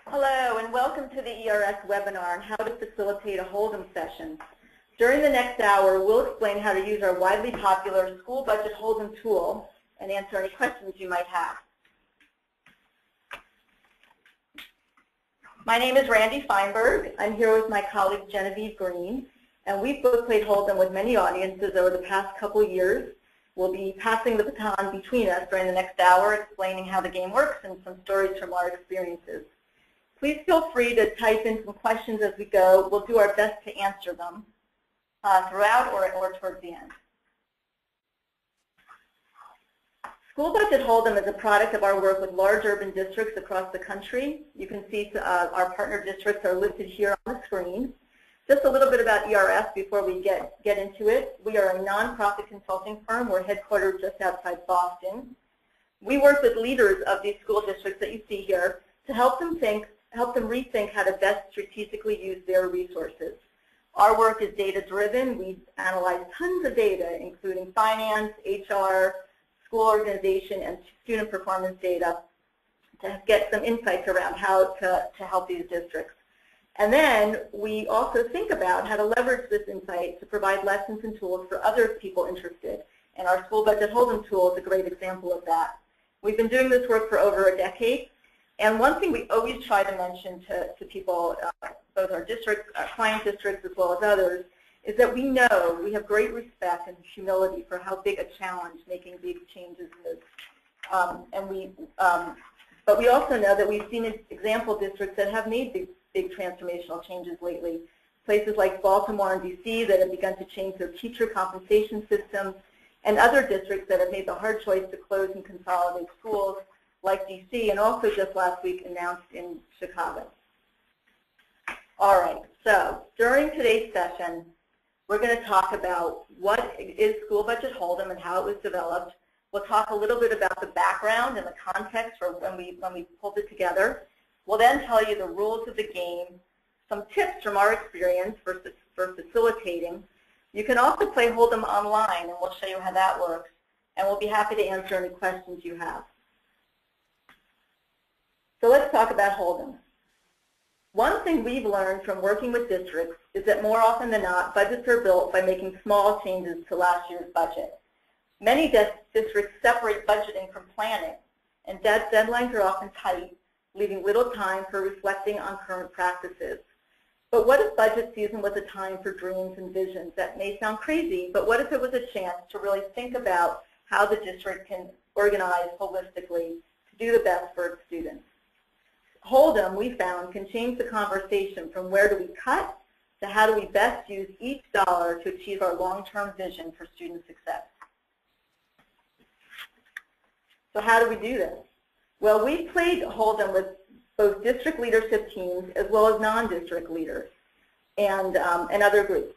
Hello, and welcome to the ERS webinar on how to facilitate a Hold'em session. During the next hour, we'll explain how to use our widely popular school budget Hold'em tool and answer any questions you might have. My name is Randy Feinberg. I'm here with my colleague Genevieve Green, and we've both played Hold'em with many audiences over the past couple years. We'll be passing the baton between us during the next hour, explaining how the game works and some stories from our experiences. Please feel free to type in some questions as we go. We'll do our best to answer them throughout or towards the end. School Budget Hold'em is a product of our work with large urban districts across the country. You can see our partner districts are listed here on the screen. Just a little bit about ERS before we get into it. We are a nonprofit consulting firm. We're headquartered just outside Boston. We work with leaders of these school districts that you see here to help them rethink how to best strategically use their resources. Our work is data-driven. We analyze tons of data, including finance, HR, school organization, and student performance data to get some insights around how to help these districts. And then we also think about how to leverage this insight to provide lessons and tools for other people interested. And our School Budget Hold'em tool is a great example of that. We've been doing this work for over a decade. And one thing we always try to mention to people, both our districts, our client districts, as well as others, is that we know we have great respect and humility for how big a challenge making these changes is. But we also know that we've seen example districts that have made big transformational changes lately. Places like Baltimore and DC that have begun to change their teacher compensation systems, and other districts that have made the hard choice to close and consolidate schools, like DC, and also just last week announced in Chicago. All right, so during today's session, we're going to talk about what is School Budget Hold'em and how it was developed. We'll talk a little bit about the background and the context for when we pulled it together. We'll then tell you the rules of the game, some tips from our experience for facilitating. You can also play Hold'em online, and we'll show you how that works, and we'll be happy to answer any questions you have. So let's talk about Hold'em. One thing we've learned from working with districts is that more often than not, budgets are built by making small changes to last year's budget. Many districts separate budgeting from planning, and deadlines are often tight, leaving little time for reflecting on current practices. But what if budget season was a time for dreams and visions? That may sound crazy, but what if it was a chance to really think about how the district can organize holistically to do the best for its students? Hold'em, we found, can change the conversation from where do we cut to how do we best use each dollar to achieve our long-term vision for student success. So how do we do this? Well, we played Hold'em with both district leadership teams as well as non-district leaders and other groups.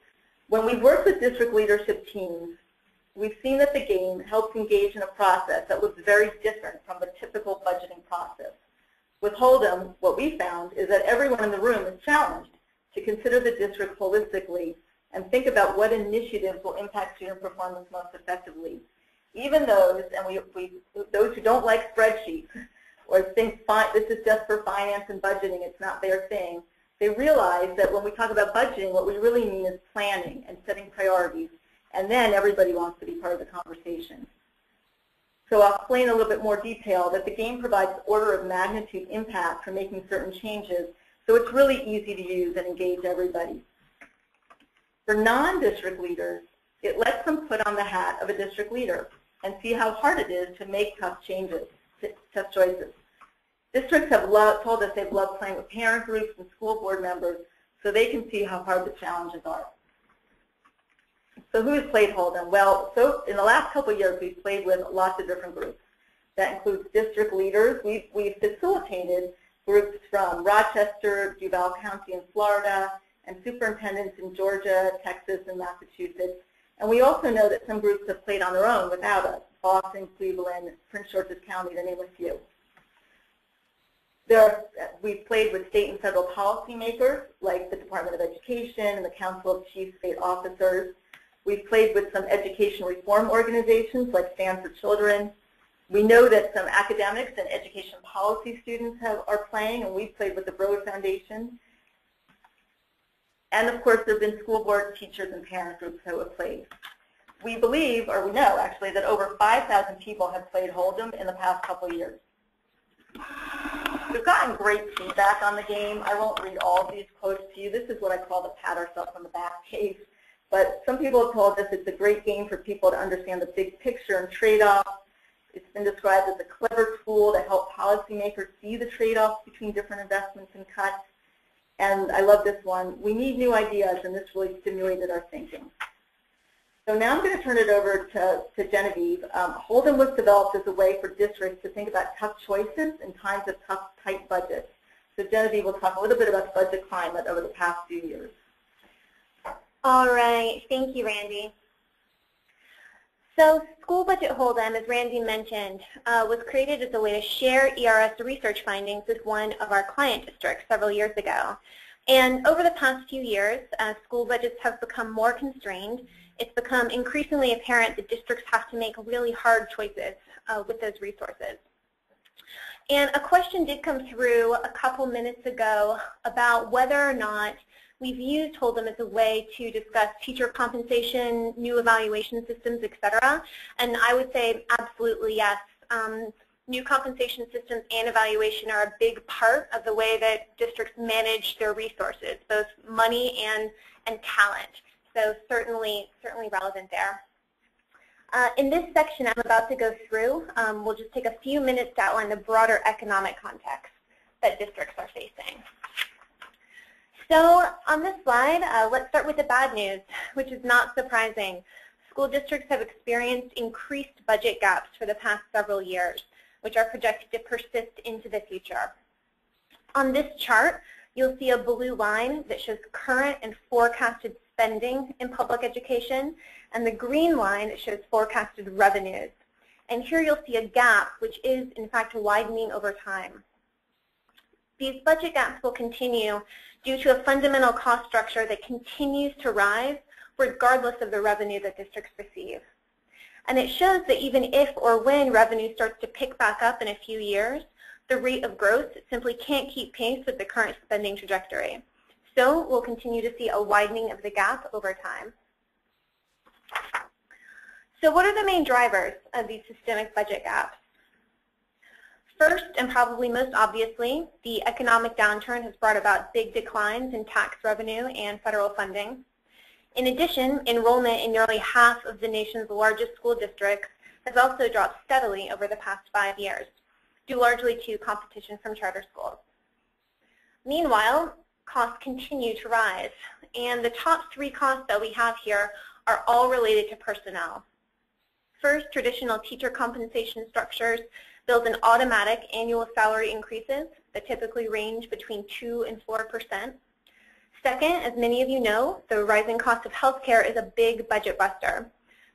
When we work with district leadership teams, we've seen that the game helps engage in a process that looks very different from the typical budgeting process. With Hold'em, what we found is that everyone in the room is challenged to consider the district holistically and think about what initiatives will impact student performance most effectively. Even those, and those who don't like spreadsheets or think this is just for finance and budgeting, it's not their thing, they realize that when we talk about budgeting, what we really mean is planning and setting priorities, and then everybody wants to be part of the conversation. So I'll explain a little bit more detail that the game provides order of magnitude impact for making certain changes, so it's really easy to use and engage everybody. For non-district leaders, it lets them put on the hat of a district leader and see how hard it is to make tough changes, tough choices. Districts have told us they've loved playing with parent groups and school board members so they can see how hard the challenges are. So who has played Hold'em? Well, so in the last couple of years, we've played with lots of different groups. That includes district leaders. We've facilitated groups from Rochester, Duval County in Florida, and superintendents in Georgia, Texas, and Massachusetts. And we also know that some groups have played on their own without us, Boston, Cleveland, Prince George's County, to name a few. We've played with state and federal policymakers, like the Department of Education and the Council of Chief State Officers. We've played with some education reform organizations like Stand for Children, We know that some academics and education policy students are playing, and we've played with the Broad Foundation. And of course, there have been school board, teachers, and parent groups who have played. We believe, or we know actually, that over 5,000 people have played Hold'em in the past couple of years. We've gotten great feedback on the game. I won't read all of these quotes to you. This is what I call the pat ourselves on the back case. But some people have told us it's a great game for people to understand the big picture and trade-offs. It's been described as a clever tool to help policymakers see the trade-offs between different investments and cuts. And I love this one. We need new ideas, and this really stimulated our thinking. So now I'm going to turn it over to Genevieve. Hold'em was developed as a way for districts to think about tough choices in times of tough, tight budgets. So Genevieve will talk a little bit about the budget climate over the past few years. All right. Thank you, Randy. So School Budget Hold'em, as Randy mentioned, was created as a way to share ERS research findings with one of our client districts several years ago. And over the past few years, as school budgets have become more constrained, it's become increasingly apparent that districts have to make really hard choices with those resources. And a question did come through a couple minutes ago about whether or not we've used Hold'em as a way to discuss teacher compensation, new evaluation systems, et cetera. And I would say absolutely yes. New compensation systems and evaluation are a big part of the way that districts manage their resources, both money and talent. So certainly relevant there. In this section I'm about to go through, we'll just take a few minutes to outline the broader economic context that districts are facing. So on this slide, let's start with the bad news, which is not surprising. School districts have experienced increased budget gaps for the past several years, which are projected to persist into the future. On this chart, you'll see a blue line that shows current and forecasted spending in public education, and the green line that shows forecasted revenues. And here you'll see a gap, which is in fact widening over time. These budget gaps will continue due to a fundamental cost structure that continues to rise regardless of the revenue that districts receive. And it shows that even if or when revenue starts to pick back up in a few years, the rate of growth simply can't keep pace with the current spending trajectory. So we'll continue to see a widening of the gap over time. So what are the main drivers of these systemic budget gaps? First, and probably most obviously, the economic downturn has brought about big declines in tax revenue and federal funding. In addition, enrollment in nearly half of the nation's largest school districts has also dropped steadily over the past 5 years, due largely to competition from charter schools. Meanwhile, costs continue to rise, and the top 3 costs that we have here are all related to personnel. First, traditional teacher compensation structures build in automatic annual salary increases that typically range between 2% and 4%. Second, as many of you know, the rising cost of healthcare is a big budget buster.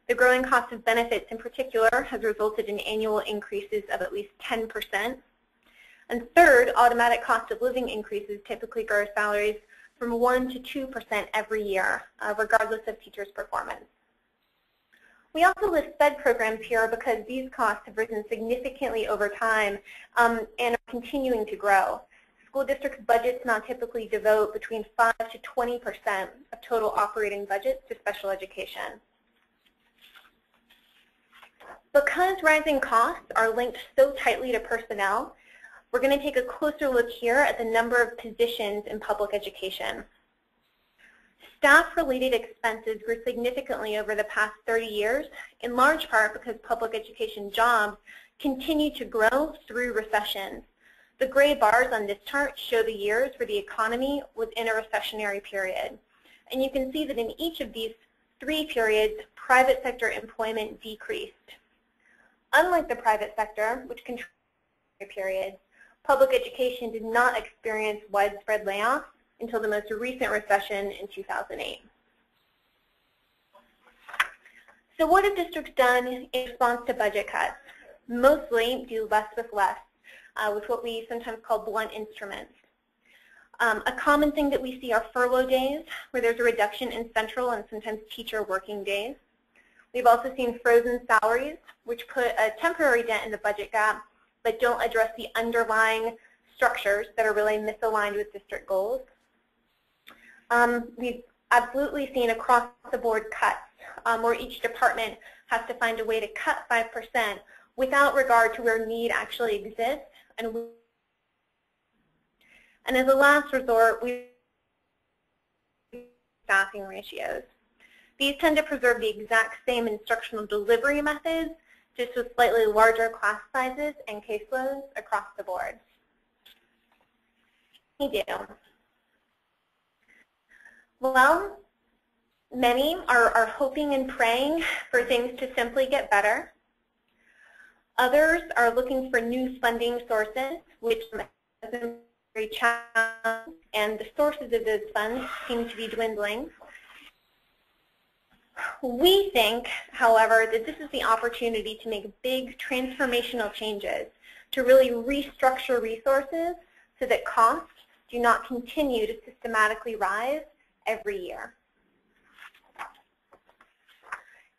The growing cost of benefits in particular has resulted in annual increases of at least 10%. And third, automatic cost of living increases typically grow salaries from 1% to 2% every year, regardless of teachers' performance. We also list SPED programs here because these costs have risen significantly over time and are continuing to grow. School districts' budgets now typically devote between 5% to 20% of total operating budgets to special education. Because rising costs are linked so tightly to personnel, we're going to take a closer look here at the number of positions in public education. Staff-related expenses grew significantly over the past 30 years, in large part because public education jobs continue to grow through recessions. The gray bars on this chart show the years where the economy was in a recessionary period. And you can see that in each of these 3 periods, private sector employment decreased. Unlike the private sector, which controlled periods, public education did not experience widespread layoffs until the most recent recession in 2008. So what have districts done in response to budget cuts? Mostly do less with less, with what we sometimes call blunt instruments. A common thing that we see are furlough days, where there's a reduction in central and sometimes teacher working days. We've also seen frozen salaries, which put a temporary dent in the budget gap, but don't address the underlying structures that are really misaligned with district goals. We've absolutely seen across the board cuts where each department has to find a way to cut 5% without regard to where need actually exists. And as a last resort, we staffing ratios. These tend to preserve the exact same instructional delivery methods, just with slightly larger class sizes and caseloads across the board. We do. Well, many are hoping and praying for things to simply get better. Others are looking for new funding sources, which has been very challenging, and the sources of those funds seem to be dwindling. We think, however, that this is the opportunity to make big transformational changes, to really restructure resources so that costs do not continue to systematically rise every year.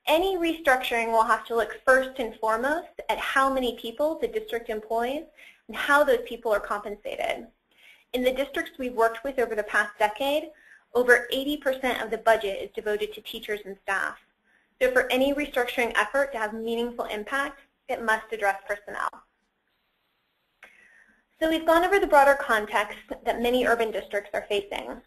Any restructuring will have to look first and foremost at how many people the district employs and how those people are compensated. In the districts we've worked with over the past decade, over 80% of the budget is devoted to teachers and staff. So for any restructuring effort to have meaningful impact, it must address personnel. So we've gone over the broader context that many urban districts are facing.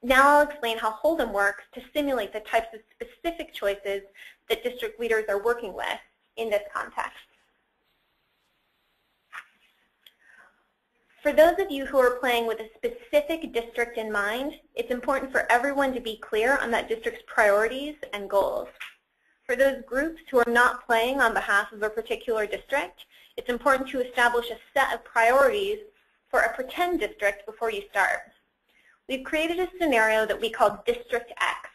Now I'll explain how Hold'em works to simulate the types of specific choices that district leaders are working with in this context. For those of you who are playing with a specific district in mind, it's important for everyone to be clear on that district's priorities and goals. For those groups who are not playing on behalf of a particular district, it's important to establish a set of priorities for a pretend district before you start. We've created a scenario that we call District X,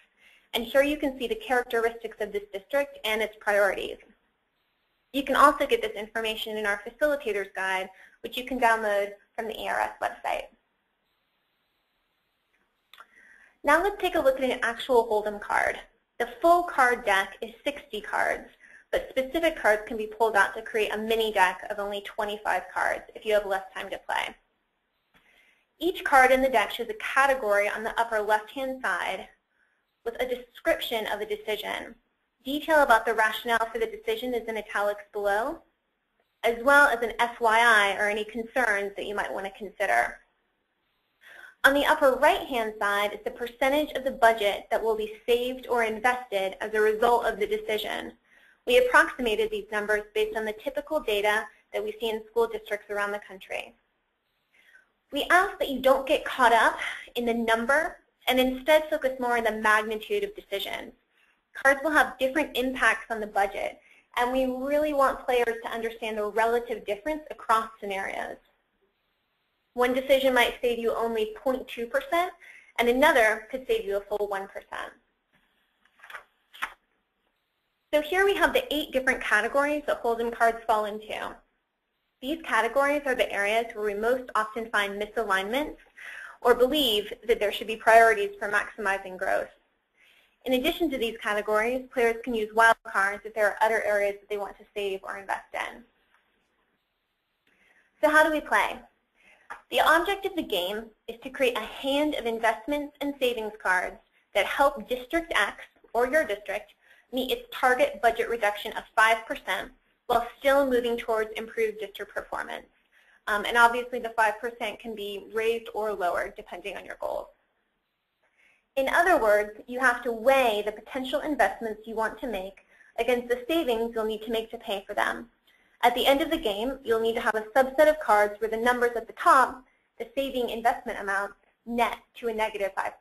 and here you can see the characteristics of this district and its priorities. You can also get this information in our Facilitator's Guide, which you can download from the ERS website. Now let's take a look at an actual Hold'em card. The full card deck is 60 cards, but specific cards can be pulled out to create a mini deck of only 25 cards if you have less time to play. Each card in the deck shows a category on the upper left-hand side with a description of the decision. Detail about the rationale for the decision is in italics below, as well as an FYI or any concerns that you might want to consider. On the upper right-hand side is the percentage of the budget that will be saved or invested as a result of the decision. We approximated these numbers based on the typical data that we see in school districts around the country. We ask that you don't get caught up in the number and instead focus more on the magnitude of decisions. Cards will have different impacts on the budget, and we really want players to understand the relative difference across scenarios. One decision might save you only 0.2%, and another could save you a full 1%. So here we have the 8 different categories that Hold'em cards fall into. These categories are the areas where we most often find misalignments or believe that there should be priorities for maximizing growth. In addition to these categories, players can use wildcards if there are other areas that they want to save or invest in. So how do we play? The object of the game is to create a hand of investments and savings cards that help District X, or your district, meet its target budget reduction of 5% while still moving towards improved district performance. And obviously the 5% can be raised or lowered depending on your goals. In other words, you have to weigh the potential investments you want to make against the savings you'll need to make to pay for them. At the end of the game, you'll need to have a subset of cards where the numbers at the top, the saving investment amount, net to a negative 5%.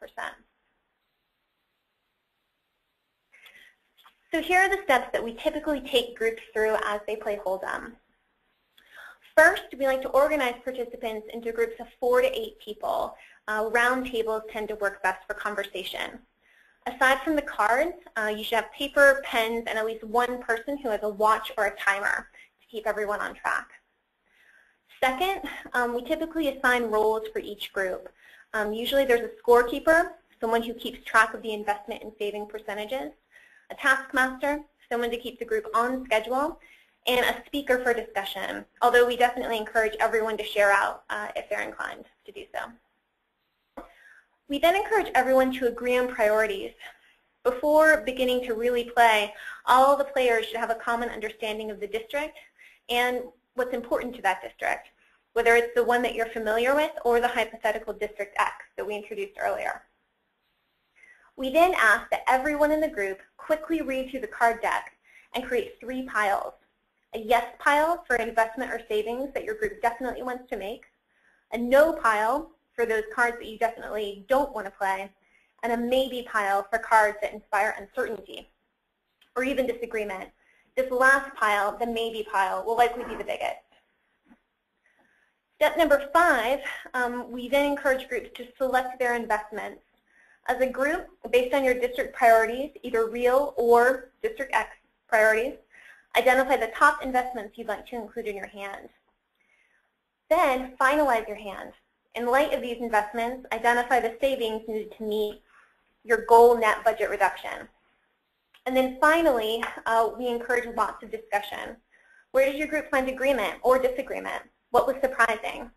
So here are the steps that we typically take groups through as they play Hold'em. First, we like to organize participants into groups of 4 to 8 people. Round tables tend to work best for conversation. Aside from the cards, you should have paper, pens, and at least one person who has a watch or a timer to keep everyone on track. Second, we typically assign roles for each group. Usually there's a scorekeeper, someone who keeps track of the investment and saving percentages. a taskmaster, someone to keep the group on schedule, and a speaker for discussion, although we definitely encourage everyone to share out if they're inclined to do so. We then encourage everyone to agree on priorities. Before beginning to really play, all the players should have a common understanding of the district and what's important to that district, whether it's the one that you're familiar with or the hypothetical District X that we introduced earlier. We then ask that everyone in the group quickly read through the card deck and create 3 piles. A yes pile for investment or savings that your group definitely wants to make, a no pile for those cards that you definitely don't want to play, and a maybe pile for cards that inspire uncertainty or even disagreement. This last pile, the maybe pile, will likely be the biggest. Step number 5, we then encourage groups to select their investments. As a group, based on your district priorities, either real or District X priorities, identify the top investments you'd like to include in your hand. Then finalize your hand. In light of these investments, identify the savings needed to meet your goal net budget reduction. And then finally, we encourage lots of discussion. Where did your group find agreement or disagreement? What was surprising?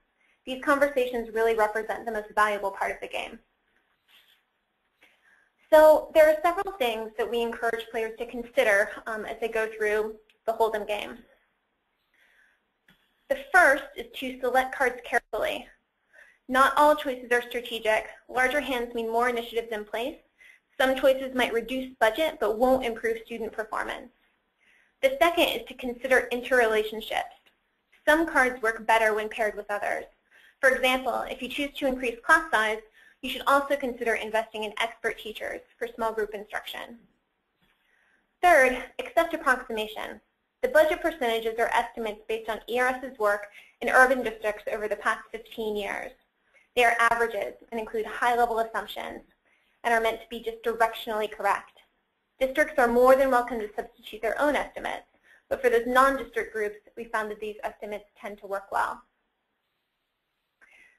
These conversations really represent the most valuable part of the game. So there are several things that we encourage players to consider as they go through the Hold'em game. The first is to select cards carefully. Not all choices are strategic. Larger hands mean more initiatives in place. Some choices might reduce budget but won't improve student performance. The second is to consider interrelationships. Some cards work better when paired with others. For example, if you choose to increase class size, you should also consider investing in expert teachers for small group instruction. Third, accept approximation. The budget percentages are estimates based on ERS's work in urban districts over the past 15 years. They are averages and include high-level assumptions and are meant to be just directionally correct. Districts are more than welcome to substitute their own estimates, but for those non-district groups, we found that these estimates tend to work well.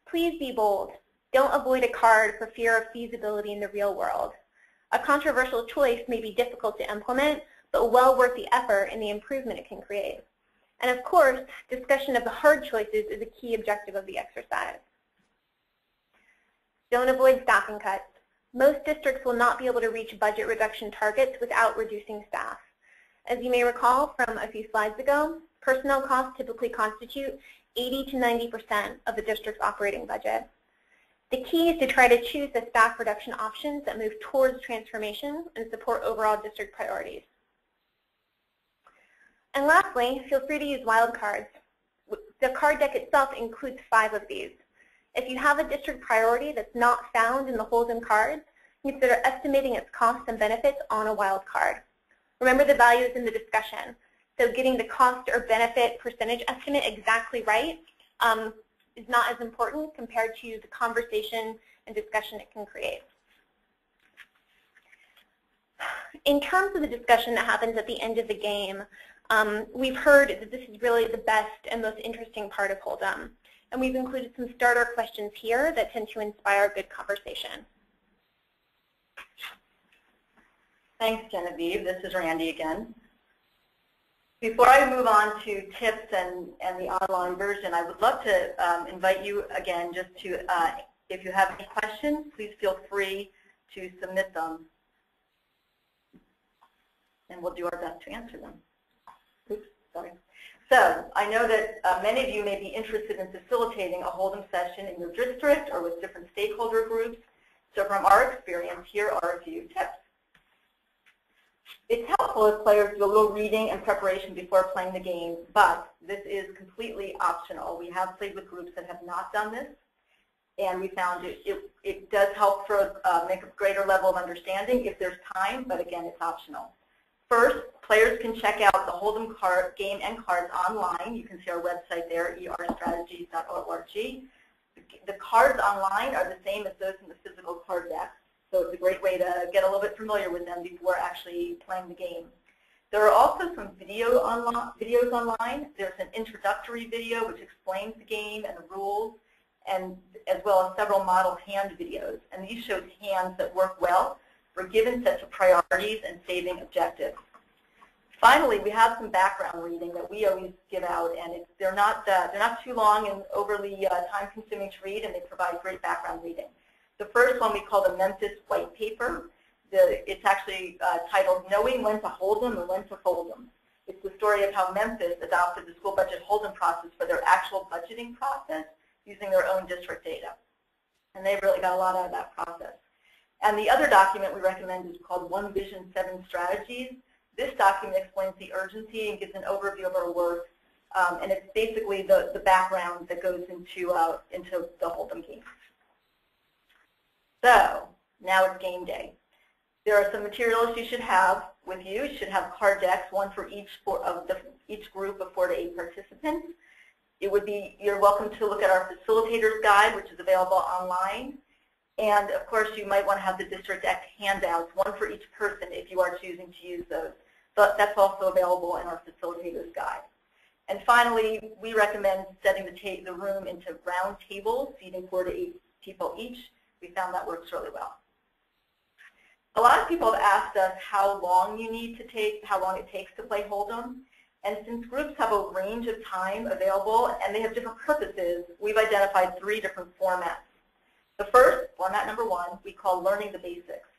Please be bold. Don't avoid a card for fear of feasibility in the real world. A controversial choice may be difficult to implement, but well worth the effort and the improvement it can create. And of course, discussion of the hard choices is a key objective of the exercise. Don't avoid staffing cuts. Most districts will not be able to reach budget reduction targets without reducing staff. As you may recall from a few slides ago, personnel costs typically constitute 80 to 90% of the district's operating budget. The key is to try to choose the staff reduction options that move towards transformation and support overall district priorities. And lastly, feel free to use wildcards. The card deck itself includes 5 of these. If you have a district priority that's not found in the Hold'em cards, consider estimating its costs and benefits on a wildcard. Remember the values in the discussion. So getting the cost or benefit percentage estimate exactly right is not as important compared to the conversation and discussion it can create. In terms of the discussion that happens at the end of the game, we've heard that this is really the best and most interesting part of Hold'em. And we've included some starter questions here that tend to inspire good conversation. Thanks, Genevieve. This is Randy again. Before I move on to tips and the online version, I would love to invite you again just to, if you have any questions, please feel free to submit them. And we'll do our best to answer them. Oops, sorry. So I know that many of you may be interested in facilitating a Hold'em session in your district or with different stakeholder groups. So from our experience, here are a few tips. It's helpful if players do a little reading and preparation before playing the game, but this is completely optional. We have played with groups that have not done this, and we found it does help for make a greater level of understanding if there's time, but again, it's optional. First, players can check out the Hold'em game and cards online. You can see our website there, erstrategies.org. The cards online are the same as those in the physical card deck, so it's a great way to get a little bit familiar with them before actually playing the game. There are also some videos online. There's an introductory video which explains the game and the rules, and as well as several model hand videos. And these show hands that work well for given sets of priorities and saving objectives. Finally, we have some background reading that we always give out, and they're not too long and overly time-consuming to read, and they provide great background reading. The first one we call the Memphis White Paper. It's actually titled "Knowing When to Hold 'em and When to Fold 'em." It's the story of how Memphis adopted the school budget hold-'em process for their actual budgeting process using their own district data. And they really got a lot out of that process. And the other document we recommend is called One Vision, 7 Strategies. This document explains the urgency and gives an overview of our work, and it's basically the background that goes into the Hold'em game. So now it's game day. There are some materials you should have with you. You should have card decks, one for each group of 4 to 8 participants. You're welcome to look at our facilitator's guide, which is available online. And of course, you might want to have the District X handouts, one for each person if you are choosing to use those. But that's also available in our facilitator's guide. And finally, we recommend setting the room into round tables, seating 4 to 8 people each. We found that works really well. A lot of people have asked us how long it takes to play Hold'em. And since groups have a range of time available and they have different purposes, we've identified 3 different formats. The first, format number 1, we call Learning the Basics.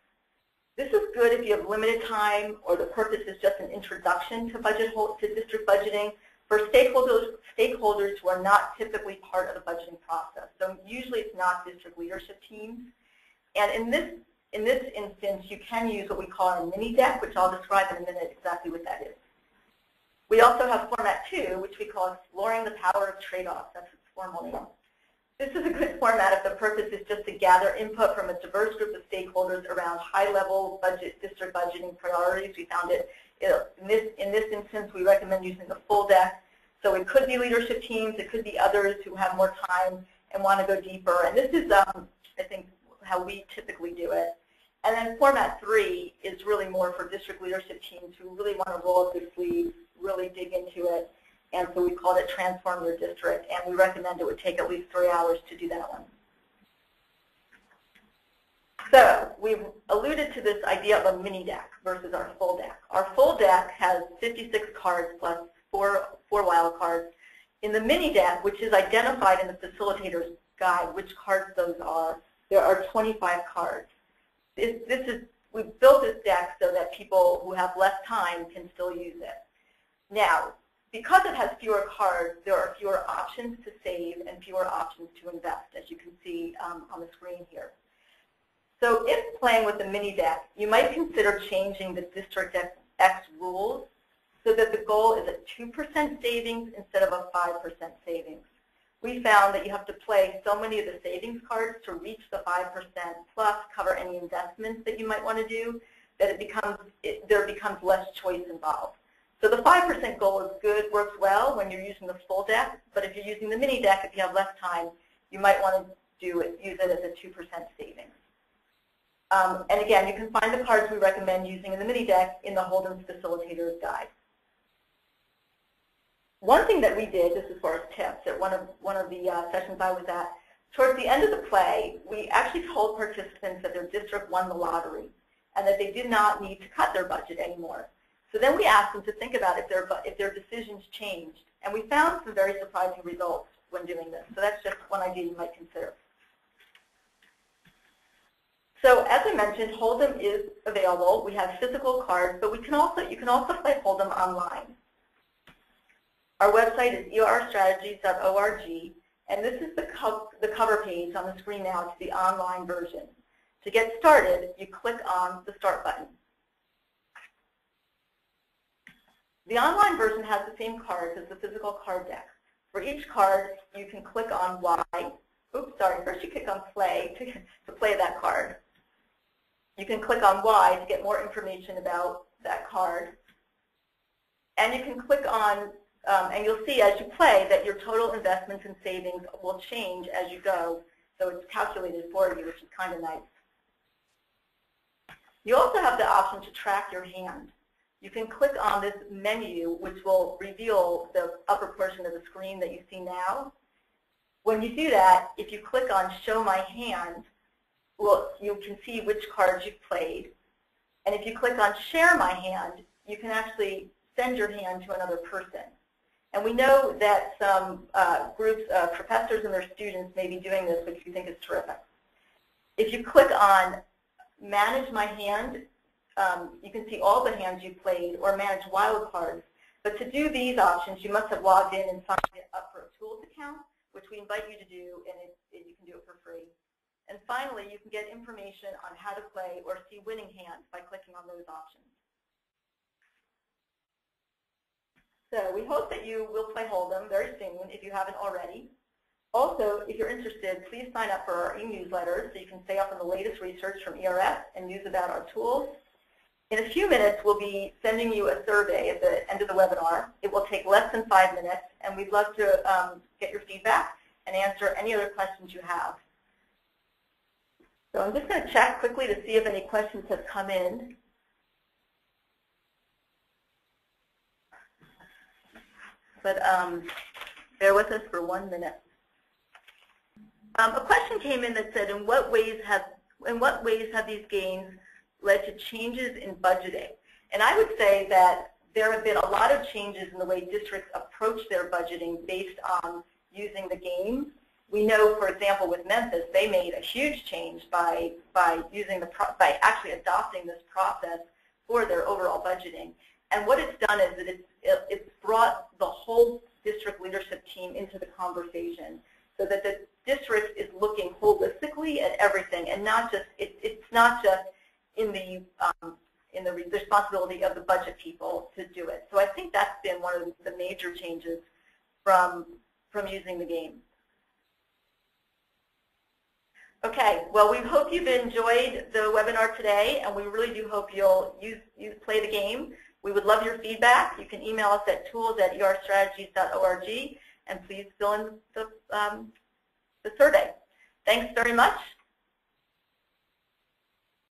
This is good if you have limited time or the purpose is just an introduction to district budgeting for stakeholders who are not typically part of the budgeting process. So usually it's not district leadership teams. And in this instance, you can use what we call a mini deck, which I'll describe in a minute exactly what that is. We also have format 2, which we call Exploring the Power of Trade-offs. That's its formal name. This is a good format if the purpose is just to gather input from a diverse group of stakeholders around high-level district budgeting priorities. We found it, in this instance, we recommend using the full deck. So it could be leadership teams, it could be others who have more time and want to go deeper. And this is, I think, how we typically do it. And then format 3 is really more for district leadership teams who really want to roll up their sleeves, really dig into it. And so we called it Transform Your District, and we recommend it would take at least 3 hours to do that one. So we've alluded to this idea of a mini deck versus our full deck. Our full deck has 56 cards plus four wild cards. In the mini deck, which is identified in the facilitator's guide, which cards those are, there are 25 cards. We've built this deck so that people who have less time can still use it. Now, because it has fewer cards, there are fewer options to save and fewer options to invest, as you can see on the screen here. So if playing with the mini deck, you might consider changing the District X rules so that the goal is a 2% savings instead of a 5% savings. We found that you have to play so many of the savings cards to reach the 5% plus cover any investments that you might want to do that there becomes less choice involved. So the 5% goal is good, works well when you're using the full deck, but if you're using the mini deck, if you have less time, you might want to use it as a 2% savings. And again, you can find the cards we recommend using in the mini deck in the Hold'em Facilitator's Guide. One thing that we did, just as far as tips, at one of the sessions I was at, towards the end of the play, we actually told participants that their district won the lottery and that they did not need to cut their budget anymore. So then we asked them to think about if their decisions changed, and we found some very surprising results when doing this. So that's just one idea you might consider. So as I mentioned, Hold'em is available. We have physical cards, but you can also play Hold'em online. Our website is erstrategies.org, and this is the cover page on the screen now to the online version. To get started, you click on the Start button. The online version has the same cards as the physical card deck. For each card, you can click on Y. Oops, sorry, first you click on Play to play that card. You can click on Y to get more information about that card. And you can click on, and you'll see as you play that your total investments and savings will change as you go. So it's calculated for you, which is kind of nice. You also have the option to track your hand. You can click on this menu, which will reveal the upper portion of the screen that you see now. When you do that, if you click on Show My Hand, well, you can see which cards you've played. And if you click on Share My Hand, you can actually send your hand to another person. And we know that some groups of professors and their students may be doing this, which we think is terrific. If you click on Manage My Hand, you can see all the hands you played, or Manage Wildcards. But to do these options, you must have logged in and signed up for a Tools account, which we invite you to do, and you can do it for free. And finally, you can get information on how to play or see winning hands by clicking on those options. So we hope that you will play Hold'em very soon if you haven't already. Also, if you're interested, please sign up for our e-newsletter so you can stay up on the latest research from ERS and news about our tools. In a few minutes, we'll be sending you a survey at the end of the webinar. It will take less than 5 minutes, and we'd love to get your feedback and answer any other questions you have. So I'm just going to check quickly to see if any questions have come in. But bear with us for 1 minute. A question came in that said, in what ways have these gains led to changes in budgeting? And I would say that there have been a lot of changes in the way districts approach their budgeting based on using the games. We know, for example, with Memphis, they made a huge change by actually adopting this process for their overall budgeting. And what it's done is that it's brought the whole district leadership team into the conversation, so that the district is looking holistically at everything, and not just it's not just in the responsibility of the budget people to do it. So I think that's been one of the major changes from using the game. Okay, well, we hope you've enjoyed the webinar today, and we really do hope you'll play the game. We would love your feedback. You can email us at tools@erstrategies.org, and please fill in the survey. Thanks very much,